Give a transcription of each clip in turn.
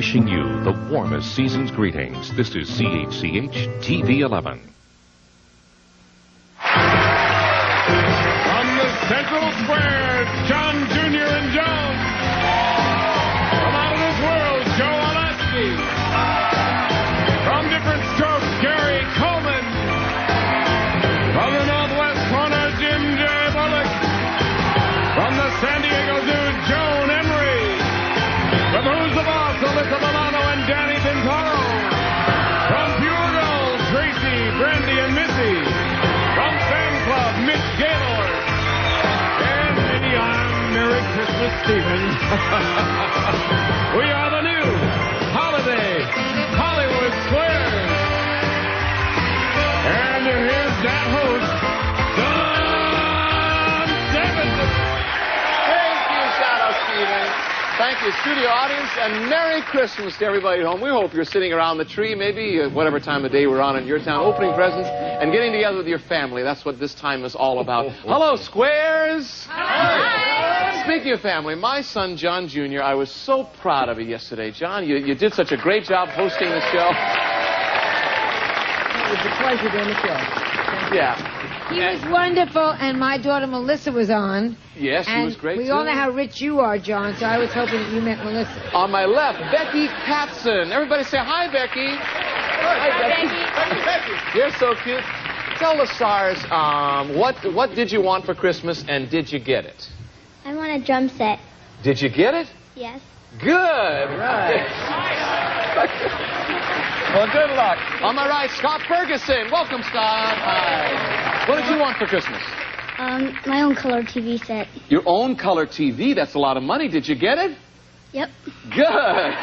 wishing you the warmest season's greetings. This is CHCH TV 11. From the Central Square, John Jr. and Joan. From out of this world, Joe Alessi. From different strokes, Gary Coleman. From the Northwest corner, Jim J. Bullock. From the San Diego Zoo, Joan Emery. From Who's the Boss, Alyssa Milano and Danny Pintaro. From Pure Gold, Tracy, Brandy, and Missy. From Fan Club, Mitch Gaylord. And me, I'm Merry Christmas Stevens. We are the new Holiday Hollywood Squares. And here's that host, Don Davidson. Thank you, Shadow Stevens. Thank you, studio audience, and Merry Christmas to everybody at home. We hope you're sitting around the tree, maybe whatever time of day we're on in your town, opening presents and getting together with your family. That's what this time is all about. Hello, Squares. Hi. Speaking of family, my son, John Jr., I was so proud of you yesterday. John, you did such a great job hosting the show. It was a pleasure doing the show. Yeah. He was wonderful, and my daughter Melissa was on. Yes, she was great, we too. all know how rich you are, John, so I was hoping that you met Melissa. On my left, Becky Patson. Everybody say hi, Becky. Hi, Becky. You're so cute. Tell the stars, what did you want for Christmas, and did you get it? I want a drum set. Did you get it? Yes. Good. Right. Well, good luck. On my right, Scott Ferguson. Welcome, Scott. Hi. What did you want for Christmas? My own color TV set. Your own color TV? That's a lot of money. Did you get it? Yep. Good.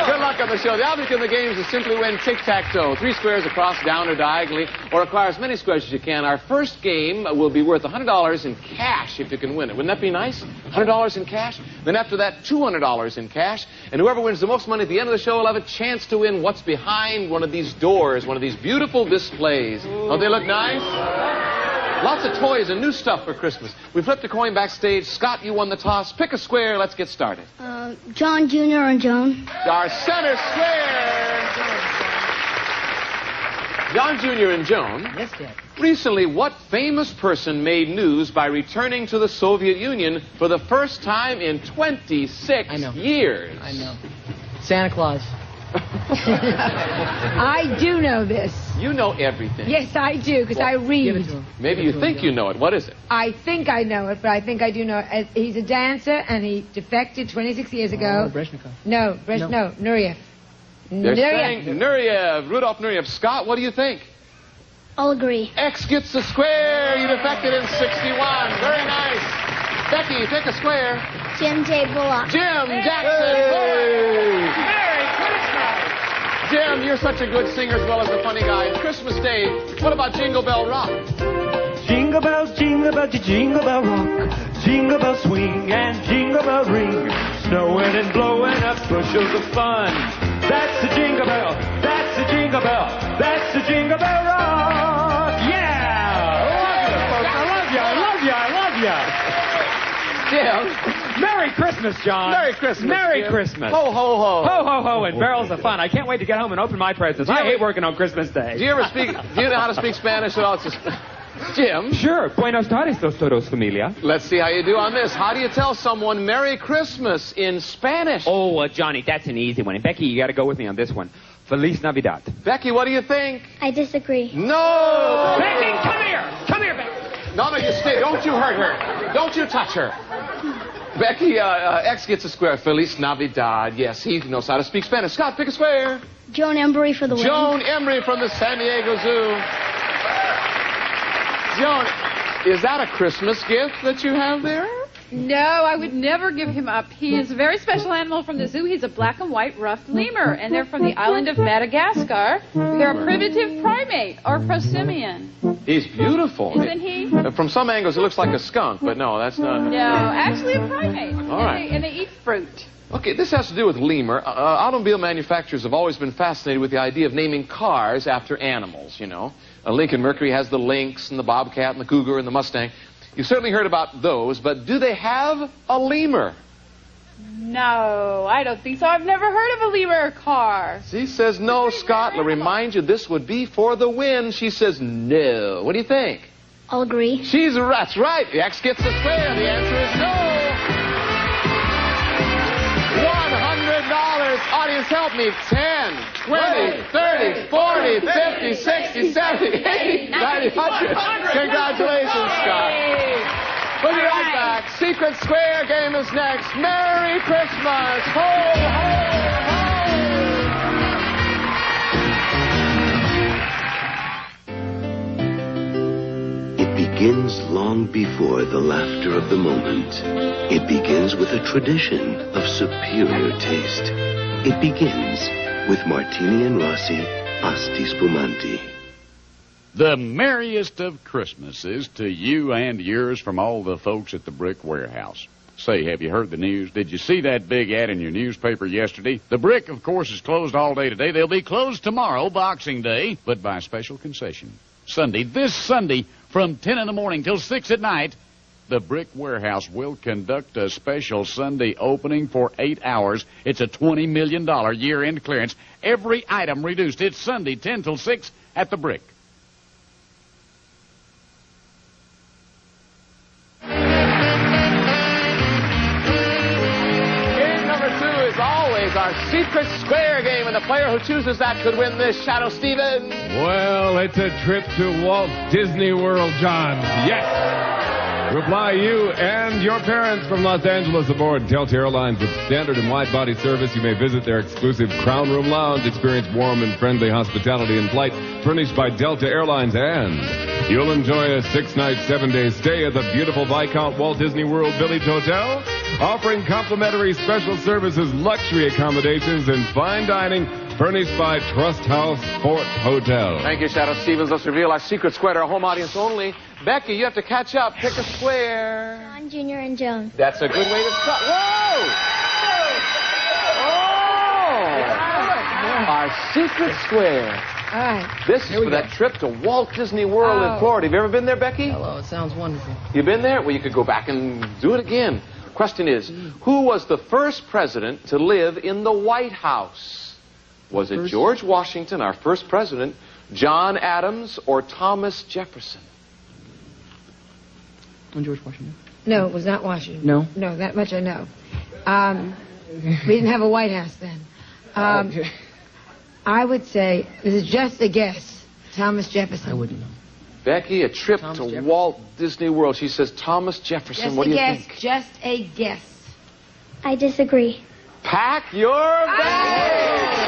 Good luck on the show. The object of the game is to simply win tic-tac-toe. 3 squares across, down, or diagonally, or acquire as many squares as you can. Our first game will be worth $100 in cash if you can win it. Wouldn't that be nice? $100 in cash? Then after that, $200 in cash. And whoever wins the most money at the end of the show will have a chance to win what's behind one of these doors, one of these beautiful displays. Don't they look nice? Lots of toys and new stuff for Christmas. We flipped a coin backstage. Scott, you won the toss. Pick a square. Let's get started. John Jr. and Joan. Our center square. John Jr. and Joan. Yes, Dad. Recently, what famous person made news by returning to the Soviet Union for the first time in 26 years? I know. Santa Claus. I do know this. You know everything. Yes, I do, because I read. Give it to him. Maybe you think you know it. What is it? I think I know it, but I think I do know it. He's a dancer, and he defected 26 years ago. Brezhnev. No, Nureyev. They're saying Nureyev, Rudolph Nureyev. Scott, what do you think? I'll agree. X gets the square. You defected in 61. Very nice. Becky, pick a square. Jim J. Bullock. Jim Jackson Bullock. Merry Christmas. Jim, you're such a good singer as well as a funny guy. It's Christmas Day. What about Jingle Bell Rock? Jingle bells, jingle bell rock. Jingle bell swing and jingle bell ring. Snowing and blowing up bushels of fun. That's the jingle bell. That's the jingle bell. That's the jingle bell rock. Yeah! I love you, I love you, I love you, I love you. Jim. Merry Christmas, John. Merry Christmas. Merry Jim. Christmas. Ho, ho, ho. Ho, ho, ho, and barrels of fun. I can't wait to get home and open my presents. I hate working on Christmas Day. Do you know how to speak Spanish at all? It's just... Jim. Sure. Buenos tardes, todos familia. Let's see how you do on this. How do you tell someone Merry Christmas in Spanish? Oh, Johnny, that's an easy one. And Becky, you got to go with me on this one. Feliz Navidad. Becky, what do you think? I disagree. No! Becky, come here! Come here, Becky! No, you stay. Don't you hurt her. Don't you touch her. Becky, X gets a square. Feliz Navidad. Yes, he knows how to speak Spanish. Scott, pick a square. Joan Emery for the win. Joan Emery from the San Diego Zoo. Joan, is that a Christmas gift that you have there? No, I would never give him up. He is a very special animal from the zoo. He's a black and white ruffed lemur, and they're from the island of Madagascar. They're a primitive primate, or prosimian. He's beautiful. Isn't he? From some angles, it looks like a skunk, but no, that's not. No, actually a primate. All right. And they eat fruit. Okay, this has to do with lemur. Automobile manufacturers have always been fascinated with the idea of naming cars after animals, you know. Lincoln Mercury has the Lynx and the Bobcat and the Cougar and the Mustang. You've certainly heard about those, but do they have a lemur? No, I don't think so. I've never heard of a lemur car. She says no, Scott. I'll remind you, this would be for the win. She says no. What do you think? I'll agree. That's right. The X gets the square. The answer is no. $100. Audience, help me. 10, 20, 30, 40, 50, 60, 70, 80, 90, 100. Congratulations, Scott. We'll be right back. Secret Square game is next. Merry Christmas. Ho, ho, ho. It begins long before the laughter of the moment. It begins with a tradition of superior taste. It begins with Martini and Rossi Asti Spumante. The merriest of Christmases to you and yours from all the folks at the Brick Warehouse. Say, have you heard the news? Did you see that big ad in your newspaper yesterday? The Brick, of course, is closed all day today. They'll be closed tomorrow, Boxing Day, but by special concession. Sunday, this Sunday, from 10 in the morning till 6 at night, the Brick Warehouse will conduct a special Sunday opening for 8 hours. It's a $20 million year-end clearance. Every item reduced. It's Sunday, 10 till 6 at the Brick. Our Secret Square game, and the player who chooses that could win this. Shadow Stevens. Well, it's a trip to Walt Disney World, John. Yes. Reply you and your parents from Los Angeles aboard Delta Airlines with standard and wide-body service. You may visit their exclusive Crown Room Lounge, experience warm and friendly hospitality in flight, furnished by Delta Airlines, and you'll enjoy a 6-night, 7-day stay at the beautiful Viscount Walt Disney World Village Hotel, offering complimentary special services, luxury accommodations, and fine dining, furnished by Trust House Fort Hotel. Thank you, Shadow Stevens. Let's reveal our Secret Square to our home audience only. Becky, you have to catch up. Pick a square. John, Junior, and Joan. That's a good way to start. Whoa! Oh! Our Secret Square. All right. This is for that trip to Walt Disney World in Florida. Have you ever been there, Becky? Hello, it sounds wonderful. You been there? Well, you could go back and do it again. Question is, who was the first president to live in the White House? Was it George Washington, our first president, John Adams, or Thomas Jefferson? George Washington. No, it was not Washington. No? No, that much I know. We didn't have a White House then. I would say, this is just a guess, Thomas Jefferson. I wouldn't know. Becky, a trip to Walt Disney World. She says Thomas Jefferson. Just what a do you guess, think? just a guess. I disagree. Pack your bags!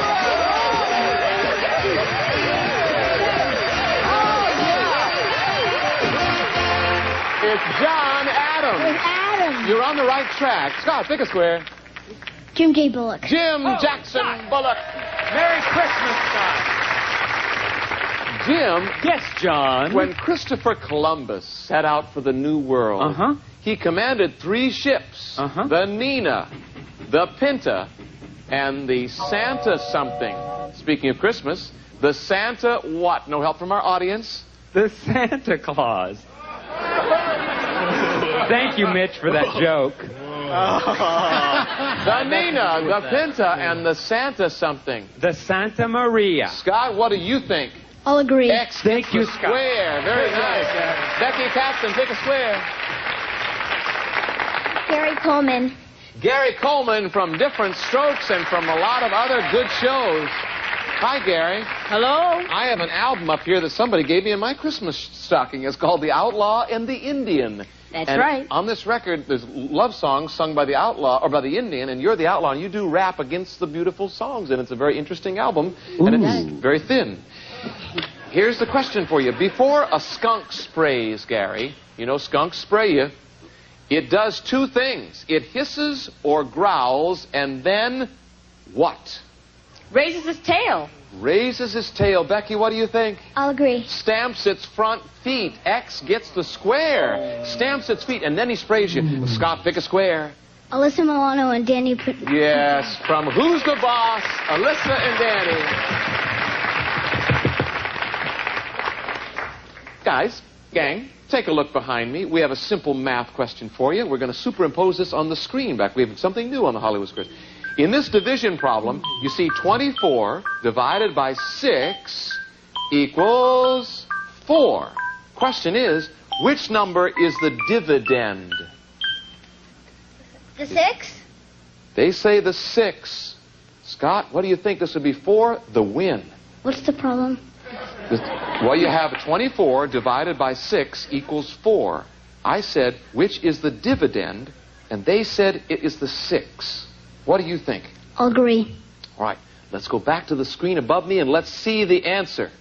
It's John Adams. It was Adam. You're on the right track. Scott, pick a square. Jim J. Bullock. Jim Jackson Bullock. Merry Christmas, Scott. Jim, Yes, John. when Christopher Columbus set out for the New World, he commanded 3 ships. The Nina, the Pinta, and the Santa something. Speaking of Christmas, the Santa what? No help from our audience? The Santa Claus. Thank you, Mitch, for that joke. The Nina, the Pinta, and the Santa something. The Santa Maria. Scott, what do you think? I'll agree. X Thank you, for Scott. square. Very nice. Becky Paxton, pick a square. Gary Coleman. Gary Coleman from Different Strokes and from a lot of other good shows. Hi, Gary. Hello? I have an album up here that somebody gave me in my Christmas stocking. It's called The Outlaw and the Indian. That's and right. On this record, there's love songs sung by the outlaw, or by the Indian, and you're the outlaw, and you do rap against the beautiful songs, and it's a very interesting album, and it's very thin. Here's the question for you. Before a skunk sprays, Gary, you know skunks spray you, it does 2 things. It hisses or growls, and then what? Raises his tail. Raises his tail. Becky, what do you think? I'll agree. Stamps its front feet. X gets the square. Stamps its feet, and then he sprays you. Scott, pick a square. Alyssa Milano and Danny. Yes, from Who's the Boss, Alyssa and Danny. Guys, Gang, take a look behind me. We have a simple math question for you. We're going to superimpose this on the screen back. We have something new on the Hollywood Squares. In this division problem, you see 24 divided by 6 equals 4. Question is, which number is the dividend? The 6? They say the 6. Scott, what do you think this would be for? The win. What's the problem? Well, you have 24 divided by 6 equals 4. I said, which is the dividend? And they said it is the 6. What do you think? I'll agree. All right, let's go back to the screen above me and let's see the answer.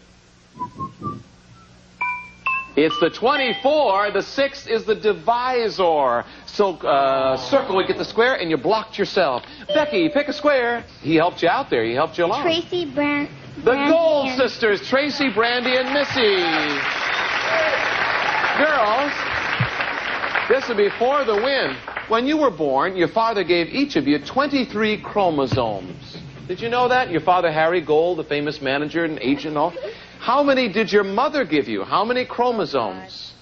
It's the 24. The 6 is the divisor. So circle would get the square, and you blocked yourself. Becky, pick a square. He helped you out there. He helped you along. Tracy, The Brandy, Gold and... Sisters, Tracy, Brandy, and Missy. Girls, this would be for the win. When you were born, your father gave each of you 23 chromosomes. Did you know that? Your father, Harry Gold, the famous manager and agent and all. How many did your mother give you? How many chromosomes?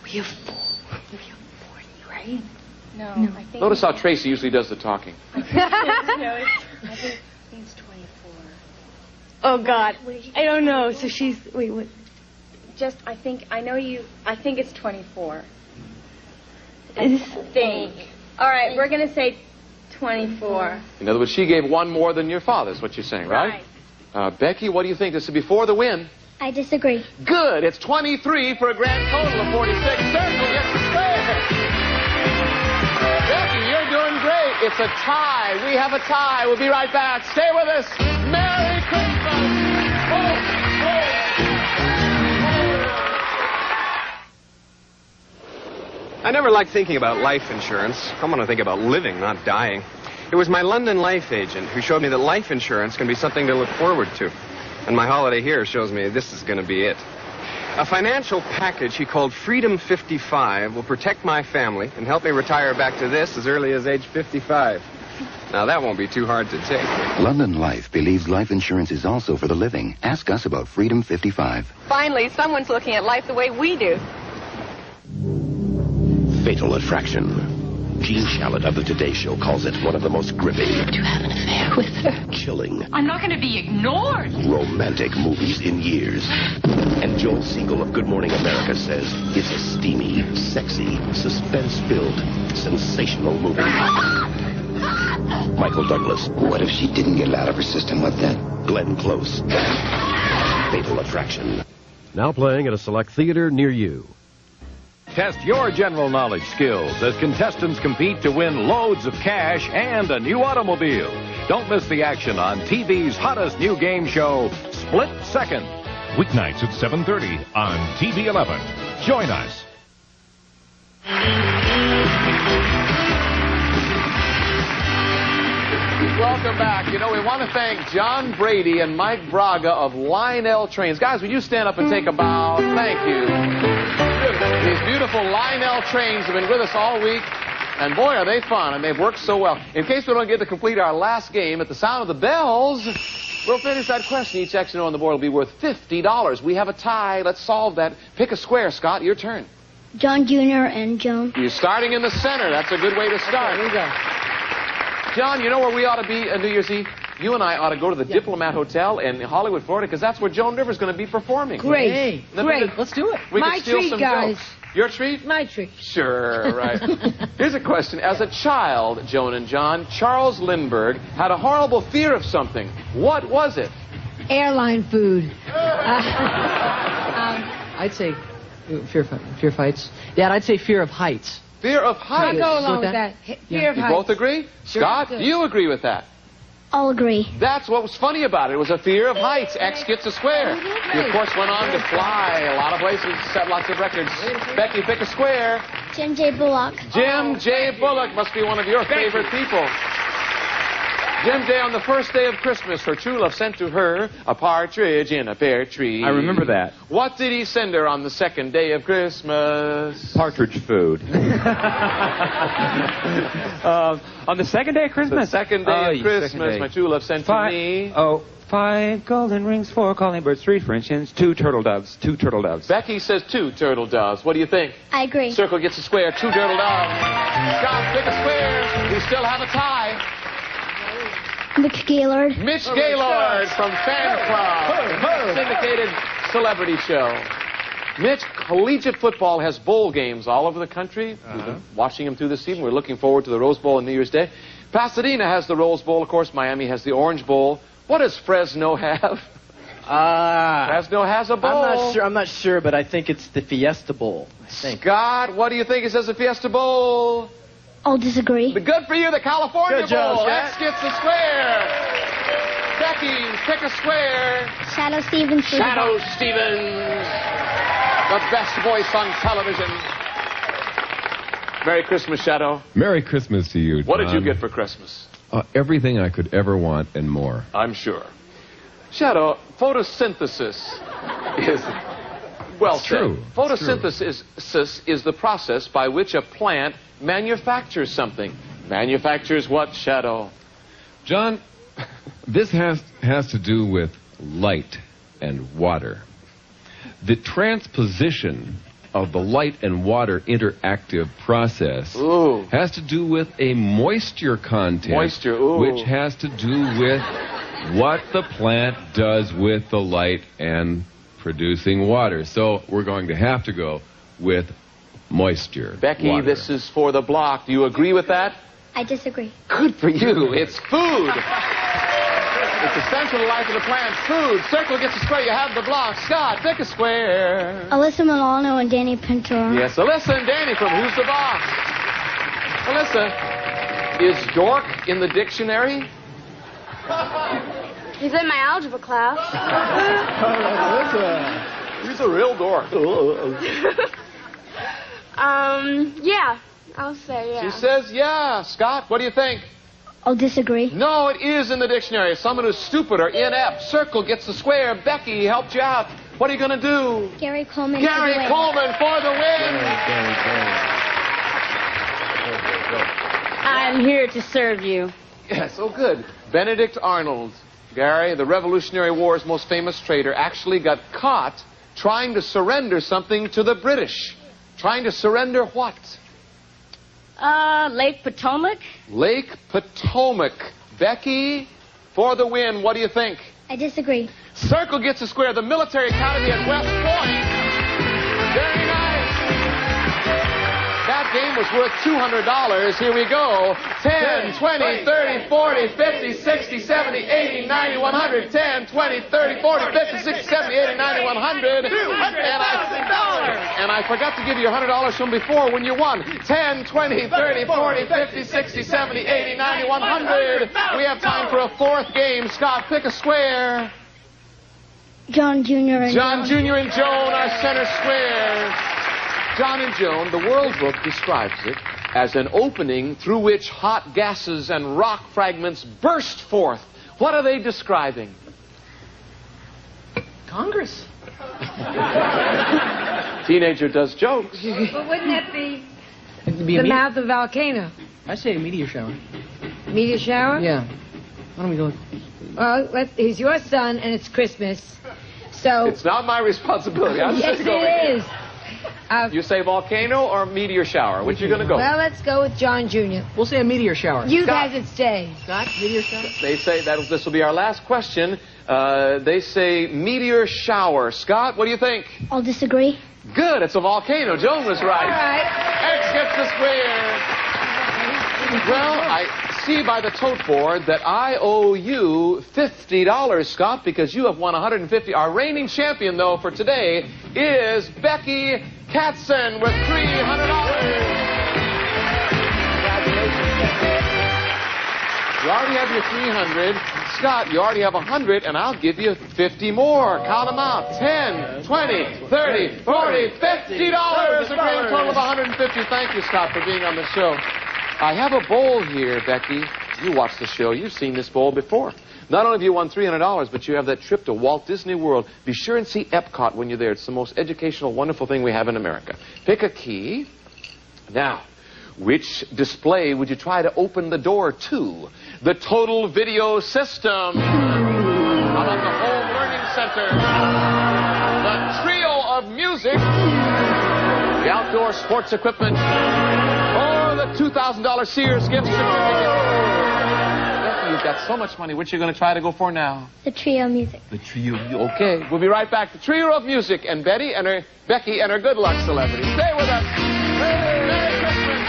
We have 4. We have 40, right? No, I think... Notice how Tracy usually does the talking. I think it's 24. Oh, God. I don't know. So she's... Wait, what? Just, I think it's 24. Is... All right, we're going to say 24. In other words, she gave one more than your father, is what you're saying, right? Becky, what do you think? This would be for the win. I disagree. Good. It's 23 for a grand total of 46. Circle gets the square. Becky, you're doing great. It's a tie. We have a tie. We'll be right back. Stay with us. Merry Christmas. I never liked thinking about life insurance. I want to think about living, not dying. It was my London life agent who showed me that life insurance can be something to look forward to. And my holiday here shows me this is going to be it. A financial package he called Freedom 55 will protect my family and help me retire back to this as early as age 55. Now, that won't be too hard to take. London Life believes life insurance is also for the living. Ask us about Freedom 55. Finally, someone's looking at life the way we do. Fatal Attraction. Gene Shalit of the Today Show calls it one of the most gripping. To have an affair with her. Chilling. I'm not going to be ignored. Romantic movies in years. And Joel Siegel of Good Morning America says it's a steamy, sexy, suspense-filled, sensational movie. Michael Douglas. What if she didn't get it out of her system? What then? Glenn Close. Fatal Attraction. Now playing at a select theater near you. Test your general knowledge skills as contestants compete to win loads of cash and a new automobile. Don't miss the action on TV's hottest new game show, Split Second. Weeknights at 7:30 on TV 11. Join us. Welcome back. You know, we want to thank John Brady and Mike Braga of Lionel Trains. Guys, would you stand up and take a bow? Thank you. These beautiful Lionel Trains have been with us all week, and boy, are they fun, and they've worked so well. In case we don't get to complete our last game, at the sound of the bells, we'll finish that question. Each X on the board will be worth $50. We have a tie. Let's solve that. Pick a square, Scott. Your turn. John Jr. and Joan. You're starting in the center. That's a good way to start. Okay, here we go. John, you know where we ought to be on New Year's Eve? You and I ought to go to the Diplomat Hotel in Hollywood, Florida, because that's where Joan Rivers is going to be performing. Great. Hey, Great. Let's do it. We My could steal treat, some guys. jokes. Your treat? My treat. Sure, right. Here's a question. As a child, Joan and John, Charles Lindbergh had a horrible fear of something. What was it? Airline food. I'd say fear of heights. Dad, I'd say fear of heights. Fear of heights. I'll go along with that. Fear of You heights. both agree? Sure. Scott, Good. do you agree with that? I'll agree. That's what was funny about it. It was a fear of heights. X gets a square. He, of course, went on to fly a lot of places, set lots of records. Becky, pick a square. Jim J. Bullock. Jim J. Bullock must be one of your favorite people. Jim J. on the first day of Christmas, her true love sent to her a partridge in a pear tree. I remember that. What did he send her on the second day of Christmas? Partridge food. On the second day of Christmas? The second day of Christmas, second day. my true love sent to me. 5 golden rings, 4 calling birds, 3 French hens, 2 turtle doves. 2 turtle doves. Becky says 2 turtle doves. What do you think? I agree. Circle gets a square. 2 turtle doves. Scott, pick a square. We still have a tie. Mitch Gaylord. Mitch Gaylord from Fan Club, syndicated celebrity show. Mitch, collegiate football has bowl games all over the country. We've been watching them through the season. We're looking forward to the Rose Bowl on New Year's Day. Pasadena has the Rose Bowl, of course. Miami has the Orange Bowl. What does Fresno have? Fresno has a bowl. I'm not sure, but I think it's the Fiesta Bowl. I think. Scott, what do you think it says the Fiesta Bowl? I'll disagree. Good for you, the California Good job, Bowl. Scott. X gets the square. Becky, pick a square. Shadow Stevens. Shadow Stevens, the best voice on television. Merry Christmas, Shadow. Merry Christmas to you, John. What did you get for Christmas? Everything I could ever want and more. I'm sure. Shadow, photosynthesis is... Well said. True. Photosynthesis is the process by which a plant manufactures something. Manufactures what, Shadow? John, this has to do with light and water. The transposition of the light and water interactive process has to do with a moisture content, which has to do with what the plant does with the light and producing water. So we're going to have to go with moisture. Becky, water. This is for the block. Do you agree with that? I disagree. Good for you. It's food. It's essential to life of the plant. Food. Circle gets a square. You have the block. Scott, pick a square. Alyssa Milano and Danny Pintor. Yes, Alyssa and Danny from Who's the Boss? Alyssa, is dork in the dictionary? He's in my algebra class. He's a real dork. Yeah. I'll say yeah. She says yeah. Scott, what do you think? I'll disagree. No, it is in the dictionary. Someone who's stupid or inept. Circle gets the square. Becky helped you out. What are you going to do? Gary Coleman. Gary Coleman for the win. I'm here to serve you. Yes, oh good. Benedict Arnold, Gary, the Revolutionary War's most famous traitor, actually got caught trying to surrender something to the British. Trying to surrender what? Lake Potomac? Lake Potomac. Becky, for the win, what do you think? I disagree. Circle gets a square. The Military Academy at West Point. Very nice. That game was worth $200. Here we go. 10, 20, 30, 40, 50, 60, 70, 80, 90, 100. 10, 20, 30, 40, 50, 60, 70, 80, 90, 100. And I forgot to give you $100 from before when you won. 10, 20, 30, 40, 50, 60, 70, 80, 90, 100. We have time for a fourth game. Scott, pick a square. John Jr. and John Jr. and Joan are center squares. John and Joan, the World Book describes it as an opening through which hot gases and rock fragments burst forth. What are they describing? Congress. Teenager does jokes. But wouldn't that be It'd the mouth of a volcano? I say a meteor shower. Meteor shower? Yeah. Why don't we go? Well, he's your son, and it's Christmas. So It's not my responsibility. I'm yes, just going. it is. You say volcano or meteor shower? Which are you going to go? Well, let's go with John Jr. We'll say a meteor shower. You Scott. guys would stay. Scott, meteor shower? They say that this will be our last question. They say meteor shower. Scott, what do you think? I'll disagree. Good, it's a volcano. Joan was right. All right. X gets the square. Well, I see by the tote board that I owe you $50, Scott, because you have won $150. Our reigning champion, though, for today is Becky Katzen with $300. Congratulations, Becky. You already have your $300. Scott, you already have $100, and I'll give you 50 more. Count them out. 10, 20, 30, 40, $50. A grand total of $150. Thank you, Scott, for being on the show. I have a bowl here, Becky. You watch the show. You've seen this bowl before. Not only have you won $300, but you have that trip to Walt Disney World. Be sure and see Epcot when you're there. It's the most educational, wonderful thing we have in America. Pick a key. Now, which display would you try to open the door to? The total video system. How about the Home Learning Center? The trio of music, the outdoor sports equipment, or the $2,000 Sears gift certificate. Becky, you've got so much money. Which are you going to try to go for now? The trio music. The trio. Okay, we'll be right back. The trio of music and Becky and her good luck celebrity. Stay with us. Merry Christmas.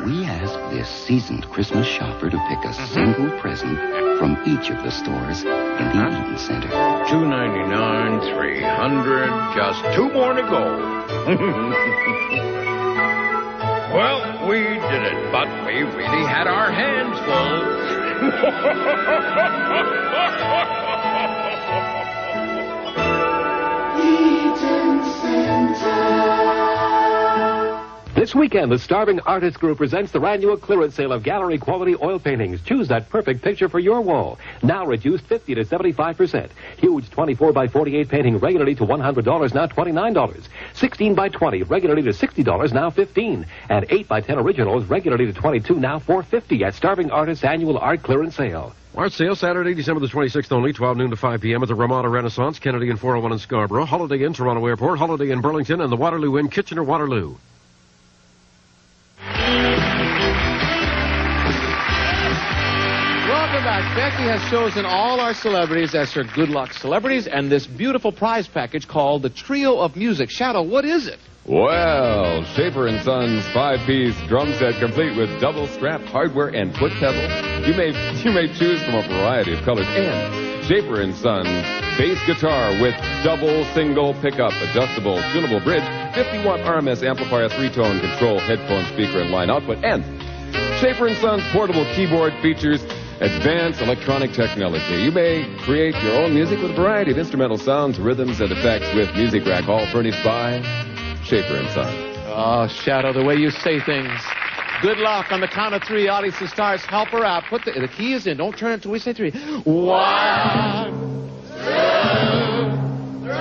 We asked this seasoned Christmas shopper to pick a single present from each of the stores in the Eaton Center. $2.99, $300, just 2 more to go. Well, we did it, but we really had our hands This weekend, the Starving Artists Group presents their annual clearance sale of gallery quality oil paintings. Choose that perfect picture for your wall. Now reduced 50 to 75%. Huge 24 by 48 painting regularly to $100, now $29. 16 by 20 regularly to $60, now $15. And 8 by 10 originals regularly to $22, now $4.50 at Starving Artists Annual Art Clearance Sale. Art sale Saturday, December the 26th only, 12 noon to 5 p.m. at the Ramada Renaissance, Kennedy and 401 in Scarborough, Holiday Inn, Toronto Airport, Holiday Inn, Burlington, and the Waterloo Inn, Kitchener-Waterloo. Welcome back. Becky has chosen all our celebrities as her good luck celebrities and this beautiful prize package called the Trio of Music. Shadow, what is it? Well, Schaefer & Sons 5-piece drum set complete with double strap hardware and foot pedal. You may choose from a variety of colors. And Schaefer & Sons bass guitar with double single pickup, adjustable, tunable bridge, 50-watt RMS amplifier, 3-tone control, headphone speaker, and line output. And Schaefer & Sons portable keyboard features advanced electronic technology. You may create your own music with a variety of instrumental sounds, rhythms, and effects with Music Rack, all furnished by Schaefer & Sons. Oh, Shadow, the way you say things. Good luck. On the count of 3, audience who stars, help her out. Put the key is in. Don't turn it until we say 3. 1, 2, 3.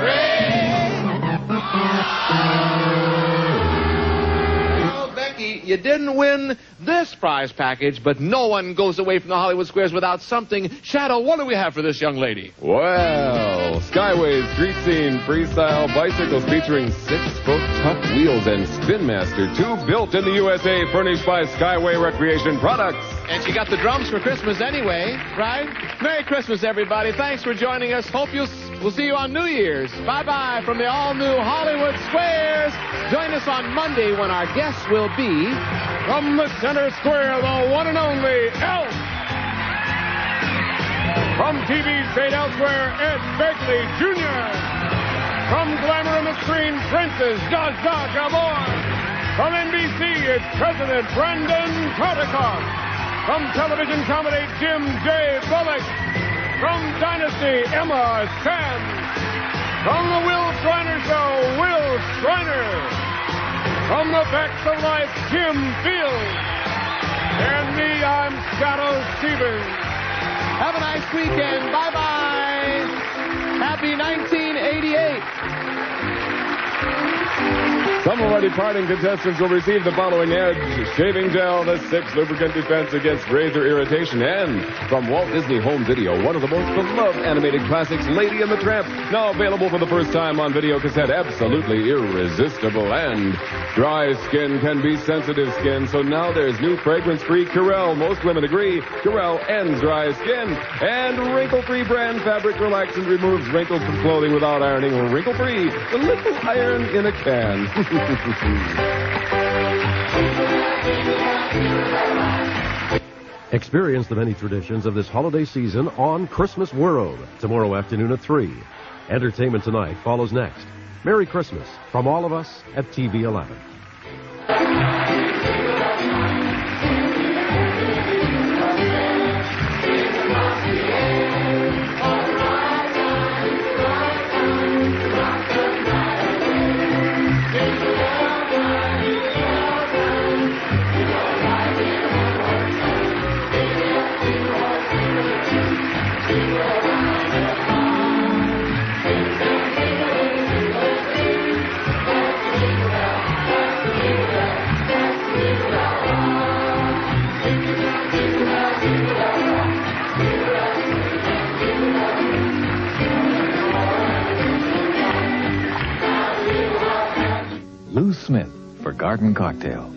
Becky, you didn't win this prize package, but no one goes away from the Hollywood Squares without something. Shadow, what do we have for this young lady? Well, Skyway's street scene freestyle bicycles featuring 6-foot tough wheels and Spin Master 2 built in the USA, furnished by Skyway Recreation Products. And she got the drums for Christmas anyway, right? Merry Christmas, everybody. Thanks for joining us. We'll see you on New Year's. Bye-bye from the all-new Hollywood Squares. Join us on Monday when our guests will be... From the center square, the one and only Elf. From TV's great elsewhere, Ed Begley Jr. From Glamour on the Screen, Princess Zsa Zsa Gabor. From NBC, it's President Brandon Tartikoff. From television comedy, Jim J. Bullock. From Dynasty, Emma Chan. From the Will Shriner Show, Will Shriner. From the Facts of Life, Jim Field. And me, I'm Shadow Stevens. Have a nice weekend. Bye-bye. Happy 1988. Some already parting contestants will receive the following Edge shaving gel, the 6 lubricant defense against razor irritation, and from Walt Disney Home Video, one of the most beloved animated classics, Lady and the Tramp, now available for the first time on video cassette, absolutely irresistible. And dry skin can be sensitive skin, so now there's new fragrance-free Curel. Most women agree, Curel ends dry skin. And wrinkle-free brand fabric relaxant removes wrinkles from clothing without ironing. Wrinkle-free, the little iron in a can. Experience the many traditions of this holiday season on Christmas World, tomorrow afternoon at 3. Entertainment Tonight follows next. Merry Christmas from all of us at TV 11. Lou Smith for Garden Cocktail.